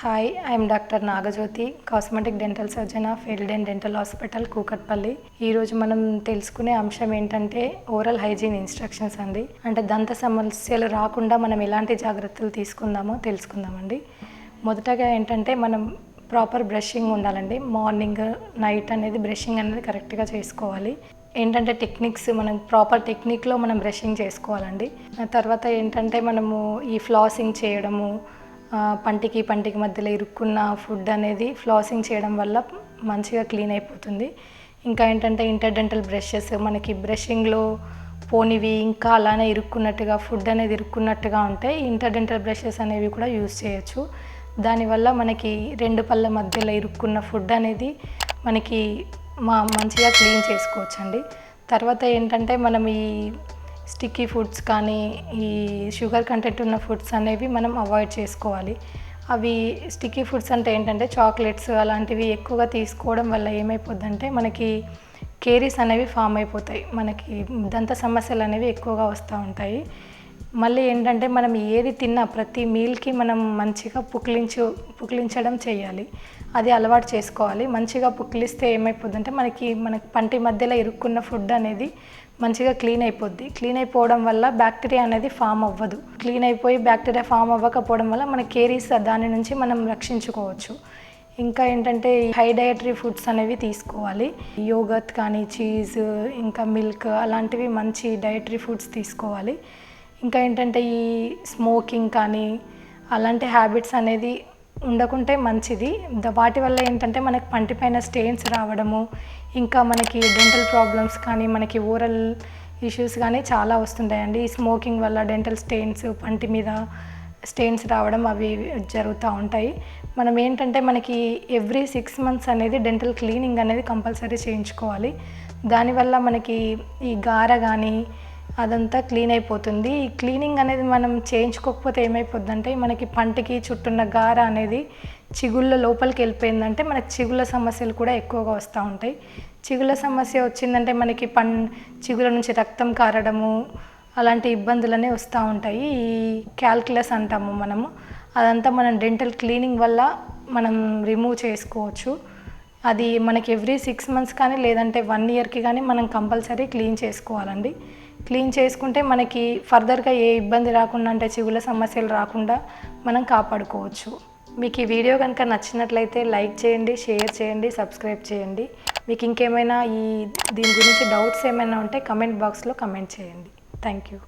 Hi, I am Dr. Nagajoti, Cosmetic Dental Surgeon of Eledent Dental Hospital, Kukatpally. ఈ రోజు మనం తెలుసుకునే అంశం ఏంటంటే ఓరల్ హైజీన్ ఇన్స్ట్రక్షన్స్ అండి. అంటే దంత సమస్యలు రాకుండా మనం ఎలాంటి జాగ్రత్తలు తీసుకుందామో తెలుసుకుందామండి. మొదటగా ఏంటంటే మనం ప్రాపర్ బ్రషింగ్ ఉండాలండి. మార్నింగ్ నైట్ అనేది బ్రషింగ్ అనేది కరెక్ట్గా చేసుకోవాలి. ఏంటంటే టెక్నిక్స్ మనం ప్రాపర్ టెక్నిక్లో మనం బ్రషింగ్ చేసుకోవాలండి. తర్వాత ఏంటంటే మనము ఈ ఫ్లాసింగ్ చేయడము, పంటికి మధ్యలో ఇరుక్కున్న ఫుడ్ అనేది ఫ్లాసింగ్ చేయడం వల్ల మంచిగా క్లీన్ అయిపోతుంది. ఇంకా ఏంటంటే ఇంటర్డెంటల్ బ్రషెస్ మనకి బ్రషింగ్లో పోనివి ఇంకా అలానే ఇరుక్కున్నట్టుగా ఫుడ్ అనేది ఇరుక్కున్నట్టుగా ఉంటే ఇంటర్డెంటల్ బ్రషెస్ అనేవి కూడా యూజ్ చేయొచ్చు. దానివల్ల మనకి రెండు పళ్ళ మధ్యలో ఇరుక్కున్న ఫుడ్ అనేది మనకి మంచిగా క్లీన్ చేసుకోవచ్చండి. తర్వాత ఏంటంటే మనం ఈ స్టిక్కీ ఫుడ్స్ కానీ ఈ షుగర్ కంటెంట్ ఉన్న ఫుడ్స్ అనేవి మనం అవాయిడ్ చేసుకోవాలి. అవి స్టిక్కీ ఫుడ్స్ అంటే ఏంటంటే చాక్లెట్స్ అలాంటివి ఎక్కువగా తీసుకోవడం వల్ల ఏమైపోద్దంటే మనకి కేరీస్ అనేవి ఫామ్ అయిపోతాయి. మనకి దంత సమస్యలు అనేవి ఎక్కువగా వస్తూ ఉంటాయి. మళ్ళీ ఏంటంటే మనం ఏది తిన్నా ప్రతి మీల్కి మనం మంచిగా పుక్కిలించడం చేయాలి. అది అలవాటు చేసుకోవాలి. మంచిగా పుక్కిలిస్తే ఏమైపోద్దంటే మన పంటి మధ్యలో ఇరుక్కున్న ఫుడ్ అనేది మంచిగా క్లీన్ అయిపోద్ది. క్లీన్ అయిపోవడం వల్ల బ్యాక్టీరియా అనేది ఫామ్ అవ్వదు. క్లీన్ అయిపోయి బ్యాక్టీరియా ఫామ్ అవ్వకపోవడం వల్ల మన కేరీస్ దాని నుంచి మనం రక్షించుకోవచ్చు. ఇంకా ఏంటంటే హై డయటరీ ఫుడ్స్ అనేవి తీసుకోవాలి. యోగర్ట్ కానీ చీజ్ ఇంకా మిల్క్ అలాంటివి మంచి డయటరీ ఫుడ్స్ తీసుకోవాలి. ఇంకా ఏంటంటే ఈ స్మోకింగ్ కానీ అలాంటి హ్యాబిట్స్ అనేది ఉండకుంటే మంచిది. వాటి వల్ల ఏంటంటే మనకి పంటి పైన స్టెయిన్స్ రావడము, ఇంకా మనకి డెంటల్ ప్రాబ్లమ్స్ కానీ మనకి ఓరల్ ఇష్యూస్ కానీ చాలా వస్తుంటాయండి. ఈ స్మోకింగ్ వల్ల డెంటల్ స్టెయిన్స్ పంటి మీద స్టెయిన్స్ రావడం అవి జరుగుతూ ఉంటాయి. మనం ఏంటంటే మనకి ఎవ్రీ 6 months అనేది డెంటల్ క్లీనింగ్ అనేది కంపల్సరీ చేయించుకోవాలి. దానివల్ల మనకి ఈ గార కానీ అదంతా క్లీన్ అయిపోతుంది. ఈ క్లీనింగ్ అనేది మనం చేయించుకోకపోతే ఏమైపోద్దంటే మనకి పంటికి చుట్టూన్న గార అనేది చిగుళ్ళ లోపలికి వెళ్ళిపోయిందంటే మనకి చిగుళ్ళ సమస్యలు కూడా ఎక్కువగా వస్తూ ఉంటాయి. చిగుళ్ళ సమస్య వచ్చిందంటే మనకి చిగుళ్ళ నుంచి రక్తం కారడము అలాంటి ఇబ్బందులనే వస్తూ ఉంటాయి. ఈ క్యాల్కులస్ అంటాము మనము, అదంతా మనం డెంటల్ క్లీనింగ్ వల్ల మనం రిమూవ్ చేసుకోవచ్చు. అది మనకి ఎవ్రీ 6 months కానీ లేదంటే 1 yearకి కానీ మనం కంపల్సరీ క్లీన్ చేసుకోవాలండి. క్లీన్ చేసుకుంటే మనకి ఫర్దర్గా ఏ ఇబ్బంది రాకుండా అంటే చిగుళ్ళ సమస్యలు రాకుండా మనం కాపాడుకోవచ్చు. మీకు ఈ వీడియో కనుక నచ్చినట్లయితే లైక్ చేయండి, షేర్ చేయండి, సబ్స్క్రైబ్ చేయండి. మీకు ఇంకేమైనా దీని గురించి డౌట్స్ ఏమైనా ఉంటే కమెంట్ బాక్స్లో కమెంట్ చేయండి. Thank you.